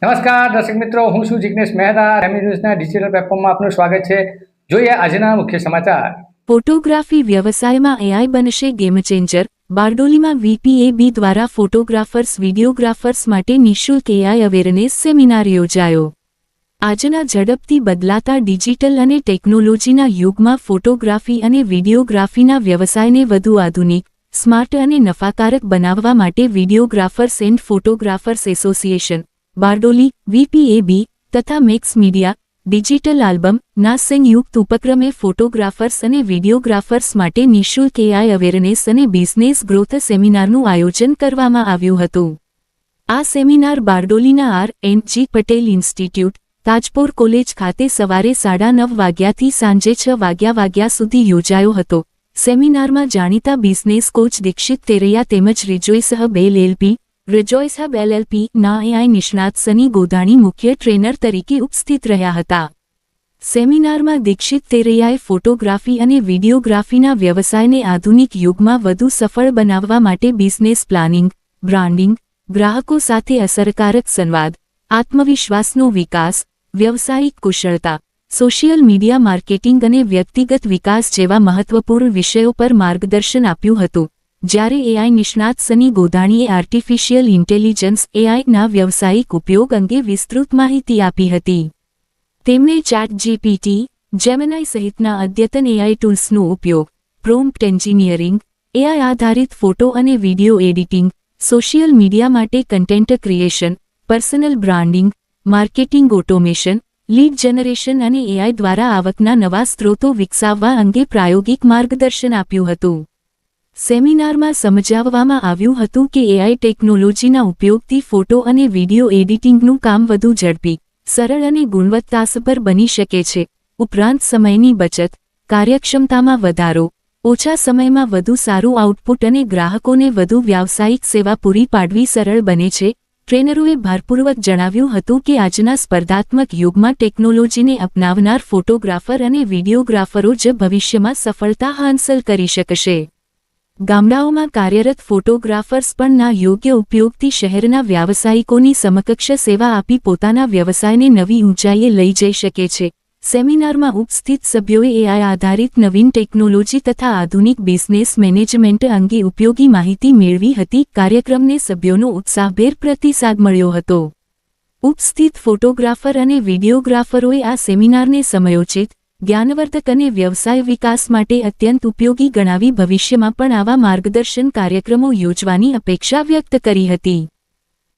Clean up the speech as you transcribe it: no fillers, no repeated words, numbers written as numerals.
નમસ્કાર દર્શક મિત્રો, હું છું જિગ્નેશ મહેતા. રેમી ન્યૂઝના ડિજિટલ પ્લેટફોર્મમાં આપનું સ્વાગત છે. જોઈએ આજના મુખ્ય સમાચાર. ફોટોગ્રાફી વ્યવસાયમાં એઆઈ બનશે ગેમ ચેન્જર. બારડોલીમાં વીપીએબી દ્વારા ફોટોગ્રાફર્સ વિડીયોગ્રાફર્સ માટે નિઃશુલ્ક એઆઈ અવેરનેસ સેમિનાર યોજાયો. આજના ઝડપથી બદલાતા ડિજિટલ અને ટેકનોલોજીના યુગમાં ફોટોગ્રાફી અને વિડીયોગ્રાફીના વ્યવસાયને વધુ આધુનિક, સ્માર્ટ અને નફાકારક બનાવવા માટે વિડીયોગ્રાફર્સ એન્ડ ફોટોગ્રાફર્સ એસોસિએશન, બારડોલી, વીપીએબી તથા મેક્સ મીડિયા, ડિજિટલ આલ્બમ ના સંયુક્ત ઉપક્રમે ફોટોગ્રાફર્સ અને વિડીયોગ્રાફર્સ માટે નિઃશુલ્ક એઆઈ અવેરનેસ અને બિઝનેસ ગ્રોથ સેમિનારનું આયોજન કરવામાં આવ્યું હતું. આ સેમિનાર બારડોલીના R N G. Patel institute, Tajpor college ખાતે સવારે 9:30 વાગ્યાથી સાંજે 6 વાગ્યા સુધી યોજાયો હતો. સેમિનારમાં જાણીતા બિઝનેસ કોચ દીક્ષિત તેરૈયા તેમજ રિજોઇસ હબ એલએલપી ના એઆઈ નિષ્ણાત સની ગોધાણી મુખ્ય ટ્રેનર તરીકે ઉપસ્થિત રહ્યા હતા. સેમિનારમાં દીક્ષિત તેરૈયાએ ફોટોગ્રાફી અને વિડીયોગ્રાફીના વ્યવસાયને આધુનિક યુગમાં વધુ સફળ બનાવવા માટે બિઝનેસ પ્લાનિંગ, બ્રાન્ડિંગ, ગ્રાહકો સાથે અસરકારક સંવાદ, આત્મવિશ્વાસનો વિકાસ, વ્યવસાયિક કુશળતા, સોશિયલ મીડિયા માર્કેટિંગ અને વ્યક્તિગત વિકાસ જેવા મહત્વપૂર્ણ વિષયો પર માર્ગદર્શન આપ્યું હતું. જ્યારે એઆઈ નિષ્ણાત સની ગોધાણીએ આર્ટિફિશિયલ ઇન્ટેલિજન્સ એઆઈના વ્યવસાયિક ઉપયોગ અંગે વિસ્તૃત માહિતી આપી હતી. તેમણે ચેટજીપીટી, જેમિનાઈ સહિતના અદ્યતન એઆઈ ટૂલ્સનો ઉપયોગ, પ્રોમ્પ્ટ એન્જિનિયરિંગ, એઆઈ આધારિત ફોટો અને વિડિયો એડિટિંગ, સોશિયલ મીડિયા માટે content creation, personal branding, marketing automation, lead generation અને એઆઈ દ્વારા આવકના નવા સ્ત્રોતો વિકસાવવા અંગે પ્રાયોગિક માર્ગદર્શન આપ્યું હતું. સેમિનારમાં સમજાવવામાં આવ્યું હતું કે એઆઈ ટેકનોલોજીના ઉપયોગથી ફોટો અને વિડિયો એડિટિંગનું કામ વધુ ઝડપી, સરળ અને ગુણવત્તાસભર બની શકે છે. ઉપરાંત સમયની બચત, કાર્યક્ષમતામાં વધારો, ઓછા સમયમાં વધુ સારું આઉટપુટ અને ગ્રાહકોને વધુ વ્યાવસાયિક સેવા પૂરી પાડવી સરળ બને છે. ટ્રેનરોએ ભારપૂર્વક જણાવ્યું હતું કે આજના સ્પર્ધાત્મક યુગમાં ટેકનોલોજીને અપનાવનાર ફોટોગ્રાફર અને વિડીયોગ્રાફરો જ ભવિષ્યમાં સફળતા હાંસલ કરી શકશે. ગામડાઓમાં કાર્યરત ફોટોગ્રાફર્સ પણ ના યોગ્ય ઉપયોગથી શહેરના વ્યાવસાયિકોની સમકક્ષ સેવા આપી પોતાના વ્યવસાયને નવી ઊંચાઈએ લઈ જઈ શકે છે. સેમિનારમાં ઉપસ્થિત સભ્યોએ એઆઈ આધારિત નવીન ટેકનોલોજી તથા આધુનિક બિઝનેસ મેનેજમેન્ટ અંગે ઉપયોગી માહિતી મેળવી હતી. કાર્યક્રમને સભ્યોનો ઉત્સાહભેર પ્રતિસાદ મળ્યો હતો. ઉપસ્થિત ફોટોગ્રાફર અને વિડીયોગ્રાફરોએ આ સેમિનારને સમયોચિત, જ્ઞાનવર્ધક અને વ્યવસાય વિકાસ માટે અત્યંત ઉપયોગી ગણાવી ભવિષ્યમાં પણ આવા માર્ગદર્શન કાર્યક્રમો યોજવાની અપેક્ષા વ્યક્ત કરી હતી.